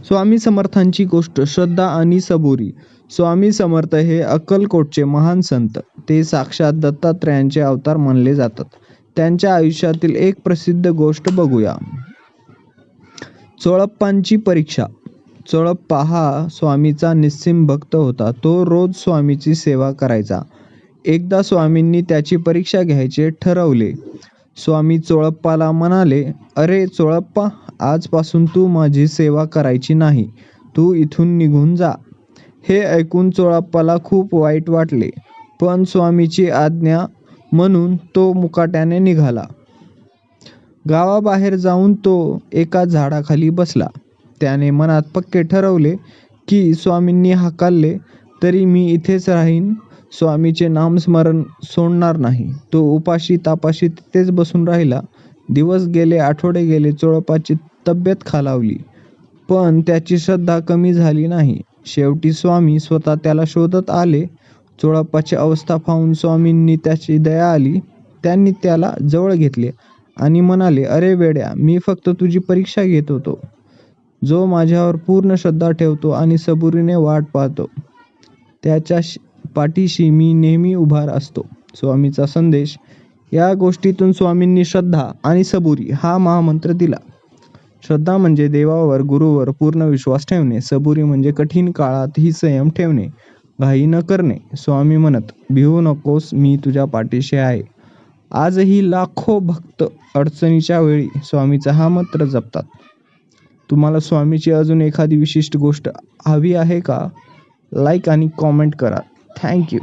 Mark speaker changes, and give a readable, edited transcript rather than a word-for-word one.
Speaker 1: स्वामी समर्थांची गोष्ट, श्रद्धा आणि सबुरी. स्वामी समर्थ हे अक्कलकोटचे महान संत. ते साक्षात दत्तात्रयांचे अवतार मानले जातात. त्यांच्या आयुष्यातील एक प्रसिद्ध गोष्ट बघूया. चोळप्पांची परीक्षा. चोळप्पा हा स्वामीचा निस्सीम भक्त होता. तो रोज स्वामीची सेवा करायचा. एकदा स्वामींनी त्याची परीक्षा घ्यायचे ठरवले. स्वामी चोळप्पाला म्हणाले, "अरे चोळप्पा, आजपासून तू माझी सेवा करायची नाही. तू इथून निघून जा." हे ऐकून चोळप्पाला खूप वाईट वाटले, पण स्वामीची आज्ञा म्हणून तो मुकाट्याने निघाला. गावाबाहेर जाऊन तो एका झाडाखाली बसला. त्याने मनात पक्के ठरवले की स्वामींनी हाकलले तरी मी इथेच राहीन, स्वामीचे नामस्मरण सोडणार नाही. तो उपाशी तापाशी तिथेच बसून राहिला. दिवस गेले, आठवडे गेले. चोळप्पाची तब्येत खालावली, पण त्याची श्रद्धा कमी झाली नाही. शेवटी स्वामी स्वतः त्याला शोधत आले. चोळप्पाची अवस्था पाहून स्वामींनी त्याची दया आली. त्यांनी त्याला जवळ घेतले आणि म्हणाले, "अरे वेड्या, मी फक्त तुझी परीक्षा घेत होतो. जो माझ्यावर पूर्ण श्रद्धा ठेवतो आणि सबुरीने वाट पाहतो, त्याच्या पाठीशी मी नेहमी उभा असतो." स्वामीचा संदेश. या गोष्टीतून स्वामींनी श्रद्धा आणि सबुरी हा महामंत्र दिला. श्रद्धा म्हणजे देवावर, गुरुवर पूर्ण विश्वास ठेवणे. सबुरी म्हणजे कठीण काळातही संयम ठेवणे, घाई न करणे. स्वामी म्हणत, "भिवू नकोस, मी तुझ्या पाठीशी आहे." आजही लाखो भक्त अडचणीच्या वेळी स्वामीचा हा मंत्र जपतात. तुम्हाला स्वामीची अजून एखादी विशिष्ट गोष्ट हवी आहे का? लाईक आणि कॉमेंट करा. थँक्यू.